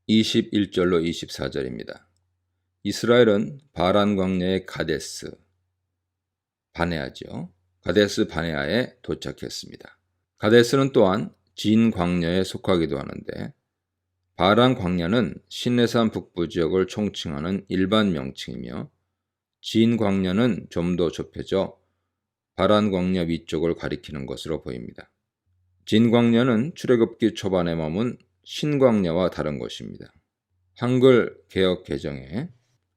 21절로 24절입니다. 이스라엘은 바란 광야의 가데스 바네아죠. 가데스 바네아에 도착했습니다. 가데스는 또한 진 광야에 속하기도 하는데 바란 광야는 시내산 북부 지역을 총칭하는 일반 명칭이며 진 광야는 좀 더 좁혀져 바란 광야 위쪽을 가리키는 것으로 보입니다. 진 광야는 출애굽기 초반에 머문 신광야와 다른 것입니다. 한글 개역 개정에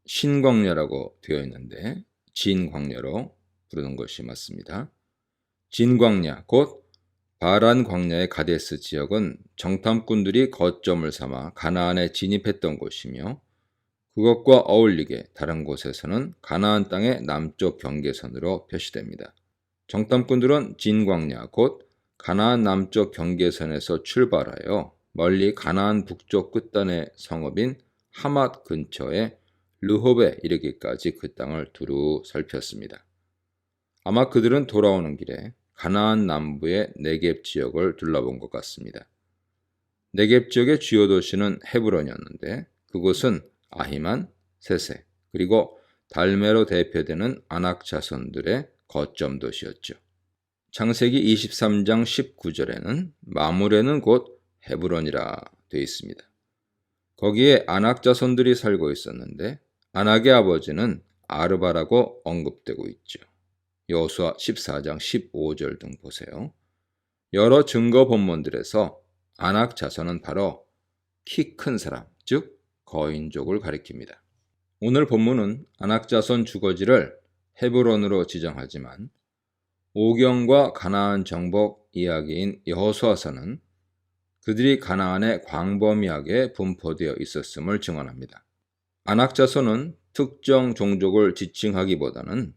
신광야라고 되어 있는데 진광야로 부르는 것이 맞습니다. 진광야 곧 바란 광야의 가데스 지역은 정탐꾼들이 거점을 삼아 가나안에 진입했던 곳이며 그것과 어울리게 다른 곳에서는 가나안 땅의 남쪽 경계선으로 표시됩니다. 정탐꾼들은 진광야 곧 가나안 남쪽 경계선에서 출발하여 멀리 가나안 북쪽 끝단의 성읍인 하맛 근처에 르홉에 이르기까지 그 땅을 두루 살폈습니다. 아마 그들은 돌아오는 길에 가나안 남부의 네겝 지역을 둘러본 것 같습니다. 네겝 지역의 주요 도시는 헤브론이었는데 그곳은 아히만, 세세, 그리고 달메로 대표되는 아낙 자손들의 거점 도시였죠. 창세기 23장 19절에는 마므레는 곧 헤브론이라 되어 있습니다. 거기에 아낙 자손들이 살고 있었는데 아낙의 아버지는 아르바라고 언급되고 있죠. 여호수아 14장 15절 등 보세요. 여러 증거 본문들에서 아낙 자손은 바로 키 큰 사람, 즉 거인족을 가리킵니다. 오늘 본문은 아낙 자손 주거지를 헤브론으로 지정하지만 오경과 가나안 정복 이야기인 여호수아서는 그들이 가나안에 광범위하게 분포되어 있었음을 증언합니다. 아낙 자손은 특정 종족을 지칭하기보다는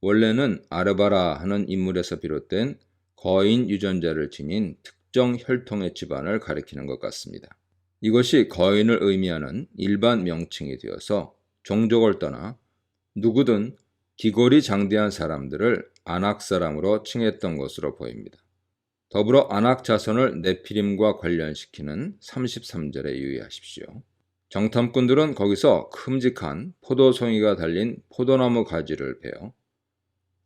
원래는 아르바라 하는 인물에서 비롯된 거인 유전자를 지닌 특정 혈통의 집안을 가리키는 것 같습니다. 이것이 거인을 의미하는 일반 명칭이 되어서 종족을 떠나 누구든 기골이 장대한 사람들을 아낙 사람으로 칭했던 것으로 보입니다. 더불어 아낙 자손을 네피림과 관련시키는 33절에 유의하십시오. 정탐꾼들은 거기서 큼직한 포도송이가 달린 포도나무 가지를 베어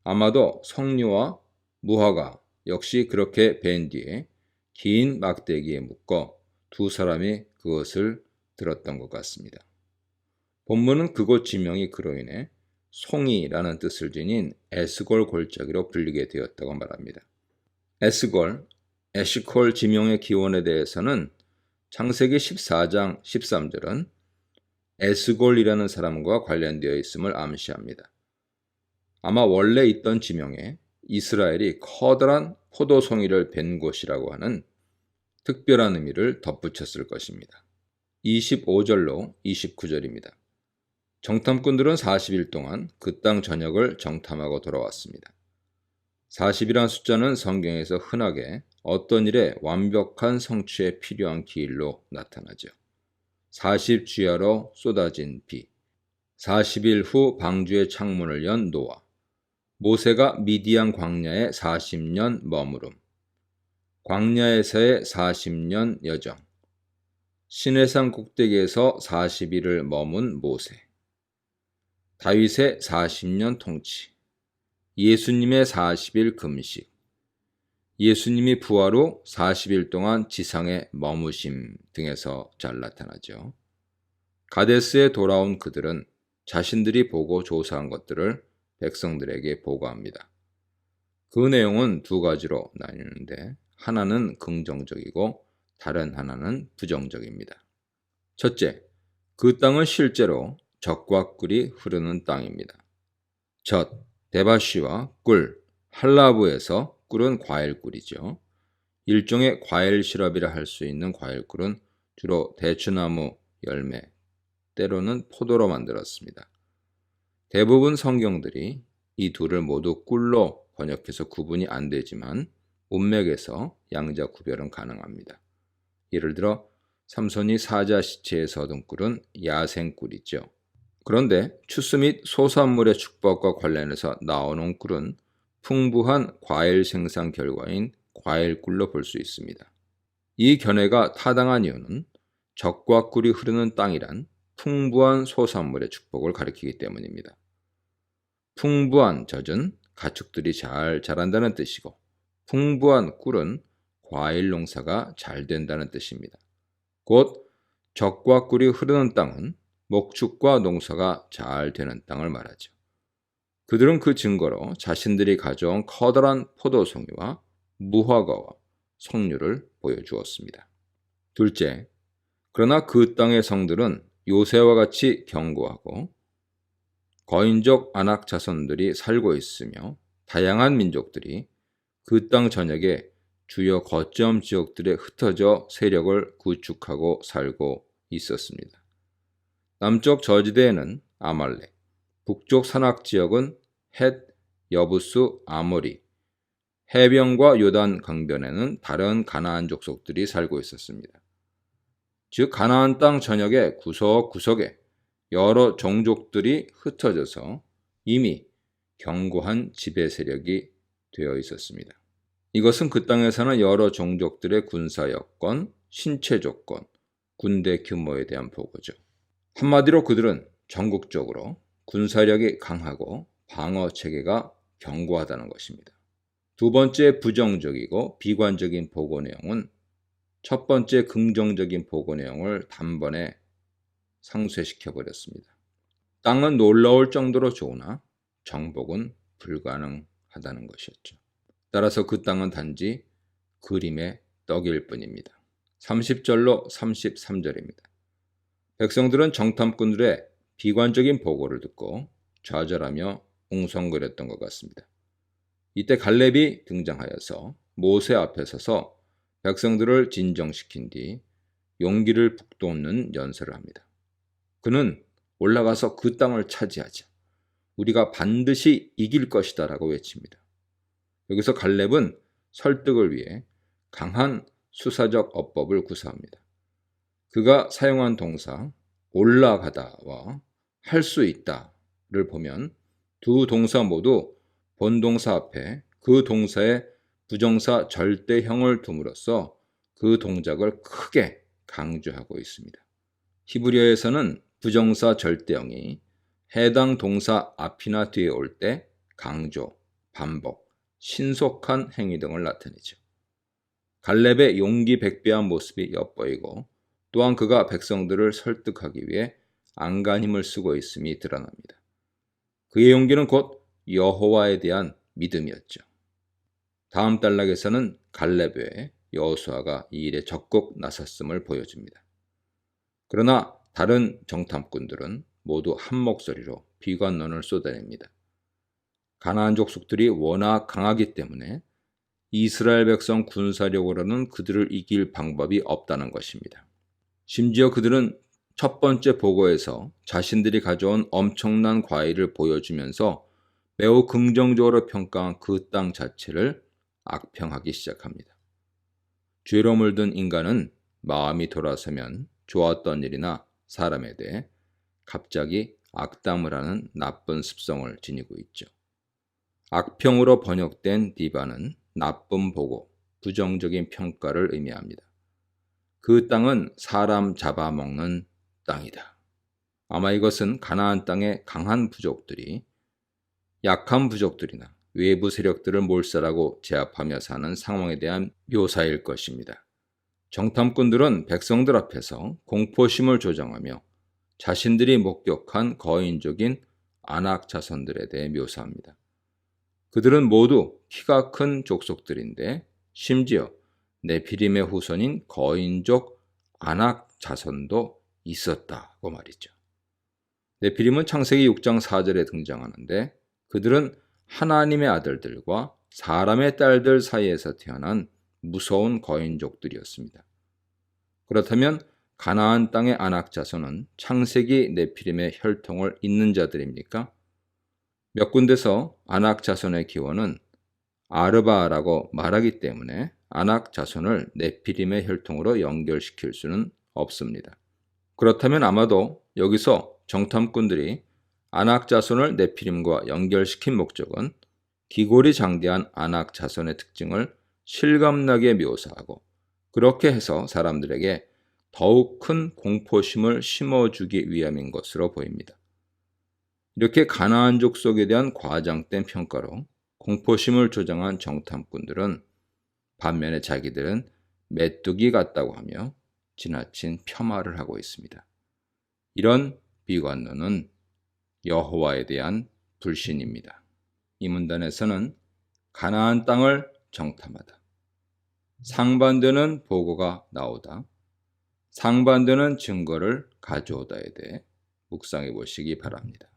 아마도 석류와 무화과 역시 그렇게 벤 뒤에 긴 막대기에 묶어 두 사람이 그것을 들었던 것 같습니다. 본문은 그곳 지명이 그로 인해 송이라는 뜻을 지닌 에스골 골짜기로 불리게 되었다고 말합니다. 에스골, 에시콜 지명의 기원에 대해서는 창세기 14장 13절은 에스골이라는 사람과 관련되어 있음을 암시합니다. 아마 원래 있던 지명에 이스라엘이 커다란 포도송이를 벤 곳이라고 하는 특별한 의미를 덧붙였을 것입니다. 25절로 29절입니다. 정탐꾼들은 40일 동안 그 땅 전역을 정탐하고 돌아왔습니다. 40이란 숫자는 성경에서 흔하게 어떤 일에 완벽한 성취에 필요한 기일로 나타나죠. 40주야로 쏟아진 비, 40일 후 방주의 창문을 연 노아, 모세가 미디안 광야에 40년 머무름, 광야에서의 40년 여정, 시내산 꼭대기에서 40일을 머문 모세, 다윗의 40년 통치, 예수님의 40일 금식, 예수님이 부활 후 40일 동안 지상에 머무심 등에서 잘 나타나죠. 가데스에 돌아온 그들은 자신들이 보고 조사한 것들을 백성들에게 보고합니다. 그 내용은 두 가지로 나뉘는데 하나는 긍정적이고 다른 하나는 부정적입니다. 첫째, 그 땅은 실제로 젖과 꿀이 흐르는 땅입니다. 젖, 데바시와 꿀, 할라브에서 꿀은 과일꿀이죠. 일종의 과일 시럽이라 할 수 있는 과일꿀은 주로 대추나무 열매, 때로는 포도로 만들었습니다. 대부분 성경들이 이 둘을 모두 꿀로 번역해서 구분이 안 되지만 문맥에서 양자 구별은 가능합니다. 예를 들어 삼손이 사자 시체에서 얻은 꿀은 야생꿀이죠. 그런데 추수 및 소산물의 축복과 관련해서 나오는 꿀은 풍부한 과일 생산 결과인 과일꿀로 볼 수 있습니다. 이 견해가 타당한 이유는 젖과 꿀이 흐르는 땅이란 풍부한 소산물의 축복을 가리키기 때문입니다. 풍부한 젖은 가축들이 잘 자란다는 뜻이고, 풍부한 꿀은 과일 농사가 잘 된다는 뜻입니다. 곧 젖과 꿀이 흐르는 땅은 목축과 농사가 잘 되는 땅을 말하죠. 그들은 그 증거로 자신들이 가져온 커다란 포도송이와 무화과와 석류를 보여주었습니다. 둘째, 그러나 그 땅의 성들은 요새와 같이 견고하고 거인족 안악 자손들이 살고 있으며, 다양한 민족들이 그 땅 전역에 주요 거점 지역들에 흩어져 세력을 구축하고 살고 있었습니다. 남쪽 저지대에는 아말렉, 북쪽 산악 지역은 헷, 여부수, 아모리, 해변과 요단 강변에는 다른 가나안 족속들이 살고 있었습니다. 즉 가나안 땅 전역의 구석구석에 여러 종족들이 흩어져서 이미 견고한 지배 세력이 되어 있었습니다. 이것은 그 땅에 사는 여러 종족들의 군사 여건, 신체 조건, 군대 규모에 대한 보고죠. 한마디로 그들은 전국적으로 군사력이 강하고 방어 체계가 견고하다는 것입니다. 두 번째 부정적이고 비관적인 보고 내용은 첫 번째 긍정적인 보고 내용을 단번에 상쇄시켜 버렸습니다. 땅은 놀라울 정도로 좋으나 정복은 불가능하다는 것이었죠. 따라서 그 땅은 단지 그림의 떡일 뿐입니다. 30절로 33절입니다. 백성들은 정탐꾼들의 비관적인 보고를 듣고 좌절하며 웅성거렸던 것 같습니다. 이때 갈렙이 등장하여서 모세 앞에 서서 백성들을 진정시킨 뒤 용기를 북돋는 연설을 합니다. 그는 올라가서 그 땅을 차지하자, 우리가 반드시 이길 것이다 라고 외칩니다. 여기서 갈렙은 설득을 위해 강한 수사적 어법을 구사합니다. 그가 사용한 동사 올라가다와 할 수 있다를 보면 두 동사 모두 본동사 앞에 그 동사의 부정사 절대형을 둠으로써 그 동작을 크게 강조하고 있습니다. 히브리어에서는 부정사 절대형이 해당 동사 앞이나 뒤에 올 때 강조, 반복, 신속한 행위 등을 나타내죠. 갈렙의 용기 백배한 모습이 엿보이고, 또한 그가 백성들을 설득하기 위해 안간힘을 쓰고 있음이 드러납니다. 그의 용기는 곧 여호와에 대한 믿음이었죠. 다음 단락에서는 갈렙 외에 여호수아가 이 일에 적극 나섰음을 보여줍니다. 그러나 다른 정탐꾼들은 모두 한 목소리로 비관론을 쏟아냅니다. 가나안 족속들이 워낙 강하기 때문에 이스라엘 백성 군사력으로는 그들을 이길 방법이 없다는 것입니다. 심지어 그들은 첫 번째 보고에서 자신들이 가져온 엄청난 과일을 보여주면서 매우 긍정적으로 평가한 그 땅 자체를 악평하기 시작합니다. 죄로 물든 인간은 마음이 돌아서면 좋았던 일이나 사람에 대해 갑자기 악담을 하는 나쁜 습성을 지니고 있죠. 악평으로 번역된 디바는 나쁜 보고, 부정적인 평가를 의미합니다. 그 땅은 사람 잡아먹는 땅이다. 아마 이것은 가나안 땅의 강한 부족들이 약한 부족들이나 외부 세력들을 몰살하고 제압하며 사는 상황에 대한 묘사일 것입니다. 정탐꾼들은 백성들 앞에서 공포심을 조장하며 자신들이 목격한 거인족인 아낙 자손들에 대해 묘사합니다. 그들은 모두 키가 큰 족속들인데 심지어 네피림의 후손인 거인족 아낙 자손도 있었다고 말이죠. 네피림은 창세기 6장 4절에 등장하는데 그들은 하나님의 아들들과 사람의 딸들 사이에서 태어난 무서운 거인족들이었습니다. 그렇다면 가나안 땅의 아낙 자손은 창세기 네피림의 혈통을 잇는 자들입니까? 몇 군데서 아낙 자손의 기원은 아르바라고 말하기 때문에 아낙 자손을 네피림의 혈통으로 연결시킬 수는 없습니다. 그렇다면 아마도 여기서 정탐꾼들이 아낙 자손을 네피림과 연결시킨 목적은 기골이 장대한 아낙 자손의 특징을 실감나게 묘사하고 그렇게 해서 사람들에게 더욱 큰 공포심을 심어주기 위함인 것으로 보입니다. 이렇게 가나안 족속에 대한 과장된 평가로 공포심을 조장한 정탐꾼들은 반면에 자기들은 메뚜기 같다고 하며 지나친 폄하를 하고 있습니다. 이런 비관론은 여호와에 대한 불신입니다. 이 문단에서는 가나안 땅을 정탐하다, 상반되는 보고가 나오다, 상반되는 증거를 가져오다에 대해 묵상해 보시기 바랍니다.